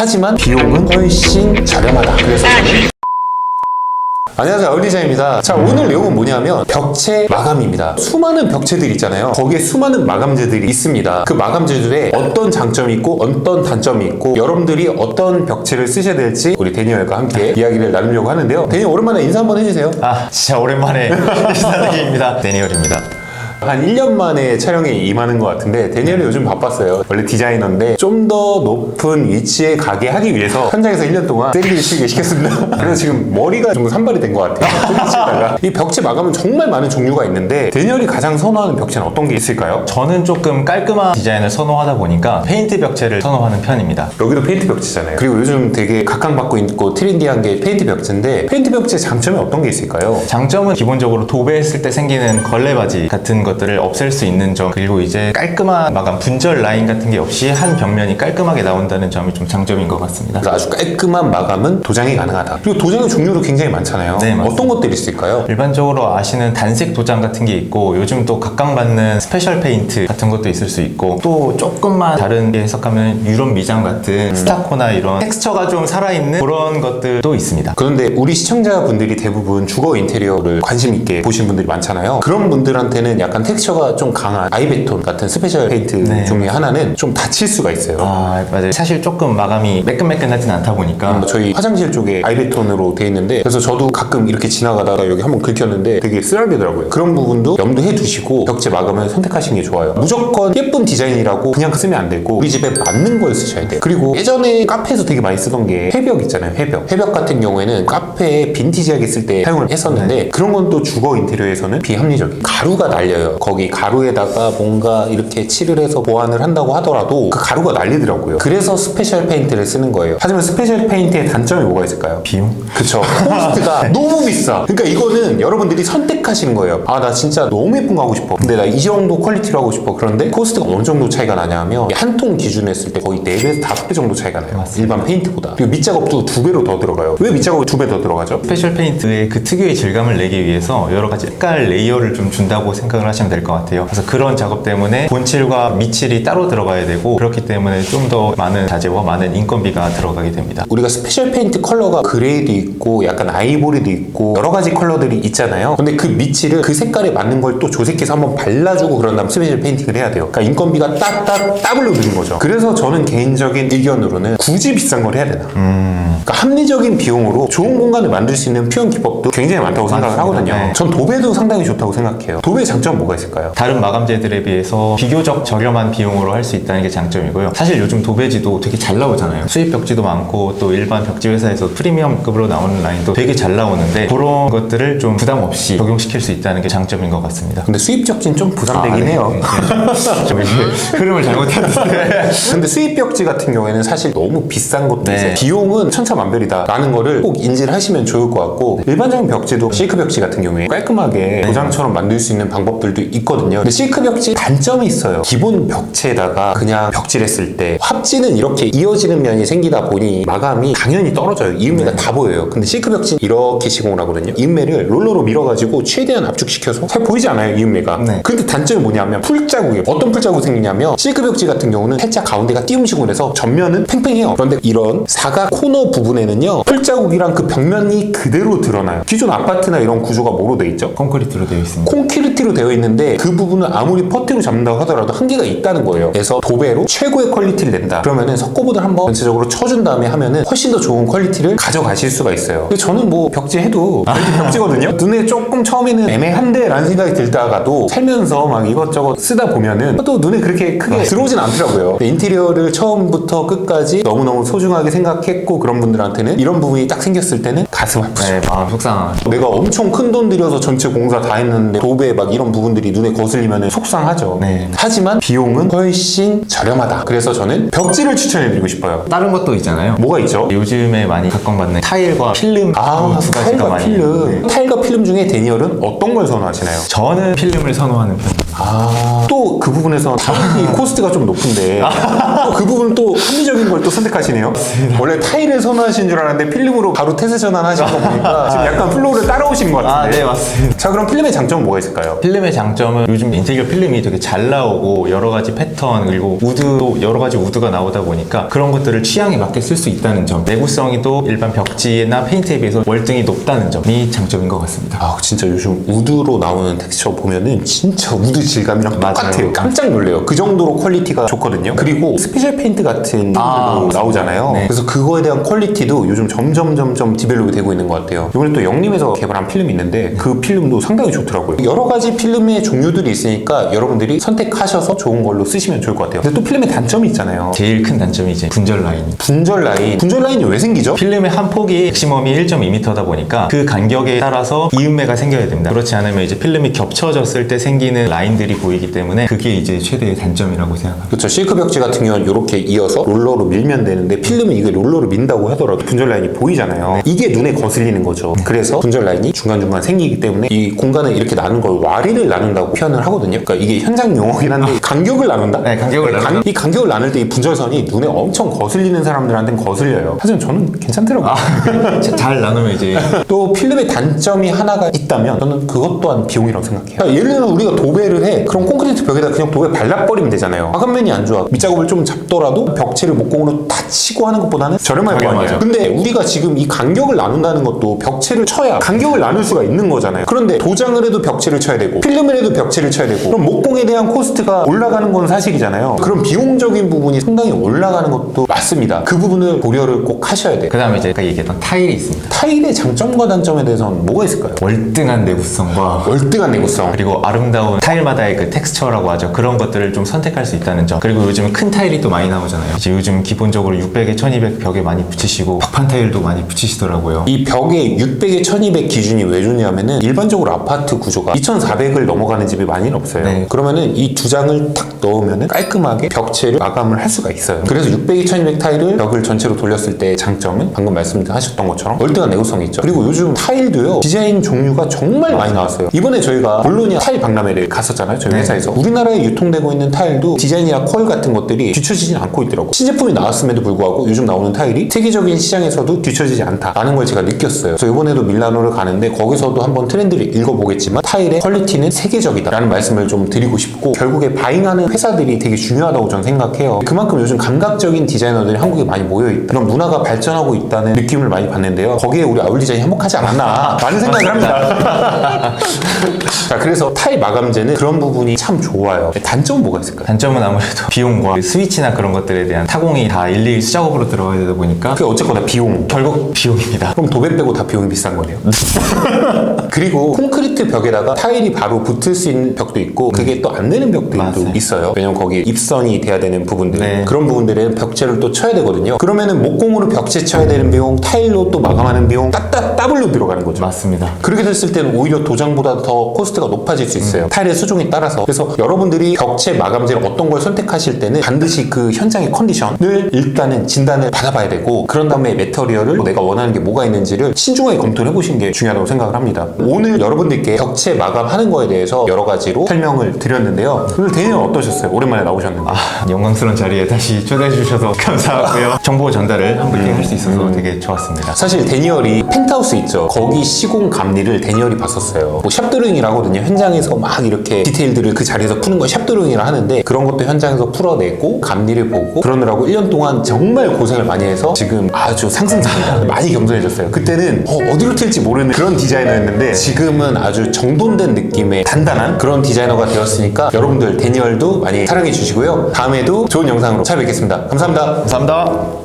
하지만 비용은 훨씬 저렴하다. 그래서 저는 안녕하세요, 얼리자입니다. 자, 오늘 내용은 뭐냐면 벽체 마감입니다. 수많은 벽체들이 있잖아요. 거기에 수많은 마감재들이 있습니다. 그 마감재들에 어떤 장점이 있고 어떤 단점이 있고 여러분들이 어떤 벽체를 쓰셔야 될지 우리 데니얼과 함께 이야기를 나누려고 하는데요. 데니얼 오랜만에 인사 한번 해주세요. 진짜 오랜만에 인사드립니다. 데니얼입니다. 한 1년 만에 촬영에 임하는 것 같은데 데니얼이 요즘 바빴어요. 원래 디자이너인데 좀 더 높은 위치에 가게 하기 위해서 현장에서 1년 동안 셀기를 치게 시켰습니다. 그래서 지금 머리가 좀 산발이 된 것 같아요. 이 벽체 마감은 정말 많은 종류가 있는데 데니얼이 가장 선호하는 벽체는 어떤 게 있을까요? 저는 조금 깔끔한 디자인을 선호하다 보니까 페인트 벽체를 선호하는 편입니다. 여기도 페인트 벽체잖아요. 그리고 요즘 되게 각광받고 있고 트렌디한 게 페인트 벽체인데 페인트 벽체 장점이 어떤 게 있을까요? 장점은 기본적으로 도배했을 때 생기는 걸레바지 같은 것들을 없앨 수 있는 점, 그리고 이제 깔끔한 마감, 분절 라인 같은 게 없이 한 벽면이 깔끔하게 나온다는 점이 좀 장점인 것 같습니다. 그래서 아주 깔끔한 마감은 도장이 가능하다. 그리고 도장의 종류도 굉장히 많잖아요. 네, 맞습니다. 어떤 것들이 있을까요? 일반적으로 아시는 단색 도장 같은 게 있고, 요즘 또 각광받는 스페셜 페인트 같은 것도 있을 수 있고, 또 조금만 다른 게 해석하면 유럽 미장 같은 스타코나 이런 텍스처가 좀 살아있는 그런 것들도 있습니다. 그런데 우리 시청자분들이 대부분 주거 인테리어를 관심 있게 보신 분들이 많잖아요. 그런 분들한테는 약간 텍스처가 좀 강한 아이베톤 같은 스페셜 페인트 중에 하나는 좀 다칠 수가 있어요. 맞아요. 사실 조금 마감이 매끈매끈하진 않다 보니까 저희 화장실 쪽에 아이베톤으로 돼 있는데 그래서 저도 가끔 이렇게 지나가다가 여기 한번 긁혔는데 되게 쓰라리더라고요. 그런 부분도 염두해 두시고 벽체 마감을 선택하시는 게 좋아요. 무조건 예쁜 디자인이라고 그냥 쓰면 안 되고 우리 집에 맞는 걸 쓰셔야 돼요. 그리고 예전에 카페에서 되게 많이 쓰던 게 회벽 있잖아요. 회벽 같은 경우에는 카페에 빈티지하게 쓸 때 사용을 했었는데 그런 건 또 주거 인테리어에서는 비합리적이에요. 가루가 날려요. 거기 가루에다가 뭔가 이렇게 칠을 해서 보완을 한다고 하더라도 그 가루가 날리더라고요. 그래서 스페셜 페인트를 쓰는 거예요. 하지만 스페셜 페인트의 단점이 뭐가 있을까요? 비용? 그쵸. 코스트가 너무 비싸. 그러니까 이거는 여러분들이 선택하시는 거예요. 나 진짜 너무 예쁜 거 하고 싶어. 근데 나 이 정도 퀄리티로 하고 싶어. 그런데 코스트가 어느 정도 차이가 나냐면 한 통 기준으로 했을 때 거의 4배에서 5배 정도 차이가 나요. 맞습니다. 일반 페인트보다. 그리고 밑작업도 2배로 더 들어가요. 왜 밑작업이 2배 더 들어가죠? 스페셜 페인트의 그 특유의 질감을 내기 위해서 여러 가지 색깔 레이어를 좀 준다고 생각을 하시면 될 것 같아요. 그래서 그런 작업 때문에 본칠과 밑칠이 따로 들어가야 되고, 그렇기 때문에 좀 더 많은 자재와 많은 인건비가 들어가게 됩니다. 우리가 스페셜 페인트 컬러가 그레이도 있고 약간 아이보리도 있고 여러 가지 컬러들이 있잖아요. 근데 그 밑칠을 그 색깔에 맞는 걸 또 조색해서 한번 발라주고 그런 다음 스페셜 페인팅을 해야 돼요. 그러니까 인건비가 딱딱 더블로 드는 거죠. 그래서 저는 개인적인 의견으로는 굳이 비싼 걸 해야 되나. 그러니까 합리적인 비용으로 좋은 공간을 만들 수 있는 표현 기법도 굉장히 많다고 생각을 하거든요. 네. 전 도배도 상당히 좋다고 생각해요. 도배의 장점은 뭐가 있을까요? 다른 마감재들에 비해서 비교적 저렴한 비용으로 할 수 있다는 게 장점이고요. 사실 요즘 도배지도 되게 잘 나오잖아요. 수입 벽지도 많고 또 일반 벽지 회사에서 프리미엄급으로 나오는 라인도 되게 잘 나오는데, 그런 것들을 좀 부담 없이 적용시킬 수 있다는 게 장점인 것 같습니다. 근데 수입 벽지는 좀 부담되긴 해요. 좀 흐름을 잘못했는데. 근데 수입 벽지 같은 경우에는 사실 너무 비싼 것도 네. 있어요. 비용은 천차만별이다 라는 거를 꼭 인지를 하시면 좋을 것 같고, 일반적인 벽지도 실크 벽지 같은 경우에 깔끔하게 도장처럼 만들 수 있는 방법들도 있거든요. 근데 실크 벽지 단점이 있어요. 기본 벽체에다가 그냥 벽지를 했을 때 합지는 이렇게 이어지는 면이 생기다 보니 마감이 당연히 떨어져요. 이음매가 다 보여요. 근데 실크 벽지는 이렇게 시공을 하거든요. 이음매를 롤러로 밀어가지고 최대한 압축시켜서 잘 보이지 않아요, 이음매가. 네. 근데 단점이 뭐냐면 풀자국이에요. 어떤 풀자국이 생기냐면 실크 벽지 같은 경우는 살짝 가운데가 띄움식으로 해서 전면은 팽팽해요. 그런데 이런 사각 코너 부분에는요, 풀자국이랑 그 벽면이 그대로 드러나요. 기존 아파트나 이런 구조가 뭐로 돼 있죠? 콘크리트로 되어 있습니다. 콘크리트로 되어 있는데 그 부분을 아무리 퍼티로 잡는다고 하더라도 한계가 있다는 거예요. 그래서 도배로 최고의 퀄리티를 낸다. 그러면은 석고보드를 한번 전체적으로 쳐준 다음에 하면은 훨씬 더 좋은 퀄리티를 가져가실 수가 있어요. 근데 저는 뭐 벽지 해도 벽지거든요. 눈에 조금 처음에는 애매한데 라는 생각이 들다가도 살면서 막 이것저것 쓰다 보면은 또 눈에 그렇게 크게 들어오진 않더라고요. 인테리어를 처음부터 끝까지 너무너무 소중하게 생각했고 그런 분들한테는 이런 부분이 딱 생겼을 때는 가슴 아프죠. 네, 마음 속상하죠. 내가 엄청 큰 돈 들여서 전체 공사 다 했는데 도배 막 이런 부분들이 눈에 거슬리면 속상하죠. 네. 하지만 비용은 훨씬 저렴하다. 그래서 저는 벽지를 추천해드리고 싶어요. 다른 것도 있잖아요. 뭐가 있죠? 요즘에 많이 각광받는 타일과 필름, 두 가지가 타일과 많이 필름. 타일과 필름 중에 데니얼은 어떤 걸 선호하시나요? 저는 필름을 선호하는 편입니다. 또 또 그 부분에서 타일이 코스트가 좀 높은데 또 그 부분은 또 합리적인 걸 또 선택하시네요. 원래 타일을 선호하신 줄 알았는데 필름으로 바로 태세 전환하신 거 보니까 지금 약간 플로우를 따라오신 것 같은데. 네, 맞습니다. 자, 그럼 필름의 장점은 뭐가 있을까요? 필름의 장점은 요즘 인테리어 필름이 되게 잘 나오고 여러 가지 패턴 그리고 우드도 여러 가지 우드가 나오다 보니까 그런 것들을 취향에 맞게 쓸 수 있다는 점, 내구성이 또 일반 벽지나 페인트에 비해서 월등히 높다는 점이 장점인 것 같습니다. 아, 진짜 요즘 우드로 나오는 텍스처 보면은 진짜 우드 질감이랑 똑같아요. 깜짝 놀래요. 그 정도로 퀄리티가 좋거든요. 그리고 스페셜 페인트 같은 도 나오잖아요. 네. 그래서 그거에 대한 퀄리티도 요즘 점점 디벨롭이 되고 있는 것 같아요. 이번에 또 영림에서 개발한 필름이 있는데 그 필름도 상당히 좋더라고요. 여러 가지 필름의 종류들이 있으니까 여러분들이 선택하셔서 좋은 걸로 쓰시면 좋을 것 같아요. 근데 또 필름의 단점이 있잖아요. 제일 큰 단점이 이제 분절 라인. 분절 라인이 왜 생기죠? 필름의 한 폭이 맥시멈이 1.2m다 보니까 그 간격에 따라서 이음매가 생겨야 됩니다. 그렇지 않으면 이제 필름이 겹쳐졌을 때 생기는 라인들이 보이기 때문에 그게 이제 최대의 단점이라고 생각합니다. 그렇죠. 실크 벽지 같은 경우는 이렇게 이어서 롤러로 밀면 되는데 필름은 이게 롤러로 민다고 하더라도 분절 라인이 보이잖아요. 이게 눈에 거슬리는 거죠. 그래서 분절 라인이 중간중간 생기기 때문에 이 공간을 이렇게 나눈 걸 와리를 나눈다고 표현을 하거든요. 그러니까 이게 현장 용어긴 한데 간격을 나눈다? 네, 간격을 나눈다. 이 간격을 나눌 때 이 분절선이 눈에 엄청 거슬리는 사람들한테는 거슬려요. 하지만 저는 괜찮더라고요. 잘 나누면 이제 또 필름의 단점이 하나가 있다면 저는 그것 또한 비용이라고 생각해요. 그러니까 예를 들면 우리가 도배를 해. 그럼 콘크리트 벽에다 그냥 도배 발라버리면 되잖아요. 마감면이 안 좋아. 밑작업을 좀 잡더라도 벽체를 목공으로 다 치고 하는 것보다는 저렴할 거 아니에요. 근데 우리가 지금 이 간격을 나눈다는 것도 벽체를 쳐야 간격을 나눌 수가 있는 거잖아요. 그런데 도장을 해도 벽체를 쳐야 되고 필름을 해도 벽체를 쳐야 되고 그럼 목공에 대한 코스트가 올라가는 건 사실이잖아요. 그럼 비용적인 부분이 상당히 올라가는 것도 맞습니다. 그 부분을 고려를 꼭 하셔야 돼요. 그 다음에 이제 아까 얘기했던 타일이 있습니다. 타일의 장점과 단점에 대해서는 뭐가 있을까요? 월등한 내구성과 월등한 내구성. 그리고 아름다운 타일마다의 그 텍스처라고 하죠. 그런 것들을 좀 선택할 수 있다는 점. 그리고 요즘 큰 타일이 또 많이 나오잖아요. 이제 요즘 기본적으로 600에 1200 벽에 많이 붙이시고 박판 타일도 많이 붙이시더라고요. 이 벽에 600에 1200 기준이 왜 좋냐면은 일반적으로 아파트 구조가 2400을 넘어가는 집이 많이는 없어요. 네. 그러면은 이 두 장을 탁 넣으면은 깔끔하게 벽체를 마감을 할 수가 있어요. 그래서 600에 1200 타일을 벽을 전체로 돌렸을 때의 장점은 방금 말씀하셨던 것처럼 월등한 내구성이 있죠. 그리고 요즘 타일도요 디자인 종류가 정말 많이 나왔어요. 이번에 저희가 볼로니아 타일 박람회를 갔었잖아요. 저희 회사에서. 우리나라에 유통되고 있는 타일도 디자인이나 퀄 같은 것들이 뒤처지진 않고 있더라고요. 신제품이 나왔음에도 불구하고 요즘 나오는 타일이 세계적인 시장에서도 뒤처지지 않다라는 걸 제가 느꼈어요. 그래서 이번에도 밀라노를 가는데 거기서도 한번 트렌드를 읽어보겠지만 타일의 퀄리티는 세계적이다라는 말씀을 좀 드리고 싶고 결국에 바잉하는 회사들이 되게 중요하다고 저는 생각해요. 그만큼 요즘 감각적인 디자이너들이 한국에 많이 모여있다. 그런 문화가 발전하고 있다는 느낌을 많이 받는데요. 거기에 우리 아울디자인이 한몫하지 않았나 라는 생각을 합니다. 자, 그래서 타일 마감재는 그런 부분이 참 좋아요. 단점은 뭐가 있을까요? 단점은 아무래도 비용과 스위치나 그런 것들에 대한 타공이 다 일일이 수작업으로 들어가야 되다 보니까 그게 어쨌거나 비용. 결국 비용입니다. 그럼 도배 빼고 다 비용이 비싼 거네요. 그리고 콘크리트 벽에다가 타일이 바로 붙을 수 있는 벽도 있고 그게 또 안 되는 벽도 맞아요. 있어요. 왜냐면 거기 입선이 돼야 되는 부분들 네. 그런 부분들에는 벽체를 또 쳐야 되거든요. 그러면은 목공으로 벽체 쳐야 되는 비용, 타일로 또 마감하는 비용 따블로 들어가는 거죠. 맞습니다. 그렇게 됐을 때는 오히려 도장보다 더 코스트가 높아질 수 있어요. 타일의 수종에 따라서. 그래서 여러분들이 벽체 마감재를 어떤 걸 선택하실 때는 반드시 그 현장의 컨디션을 일단은 진단을 받아봐야 되고 그런 다음에 매터리얼을 내가 원하는 게 뭐가 있는지를 신중하게 검토를 해보시는 게 중요하다고 생각을 합니다. 오늘 여러분들께 벽체 마감하는 거에 대해서 여러 가지로 설명을 드렸는데요. 오늘 대니는 어떠셨어요? 오랜만에 나오셨는데. 영광스러운 자리에 다시 초대해 주셔서 감사하고요. 정보 전달을 함께 할 수 있어서 되게 좋았습니다. 사실 데니얼이 펜트하우스 있죠. 거기 시공 감리를 데니얼이 봤었어요. 뭐 샵드로잉이라고 하거든요. 현장에서 막 이렇게 디테일들을 그 자리에서 푸는 걸 샵드로잉이라 하는데 그런 것도 현장에서 풀어내고 감리를 보고 그러느라고 1년 동안 정말 고생을 많이 해서 지금 아주 상승장이다. 많이 겸손해졌어요. 그때는 어디로 튈지 모르는 그런 디자이너였는데 지금은 아주 정돈된 느낌의 단단한 그런 디자이너가 되었으니까 여러분들 데니얼도 많이 사랑해 주시고요. 다음에도 좋은 영상으로 찾아뵙겠습니다. 감사합니다. 감사합니다.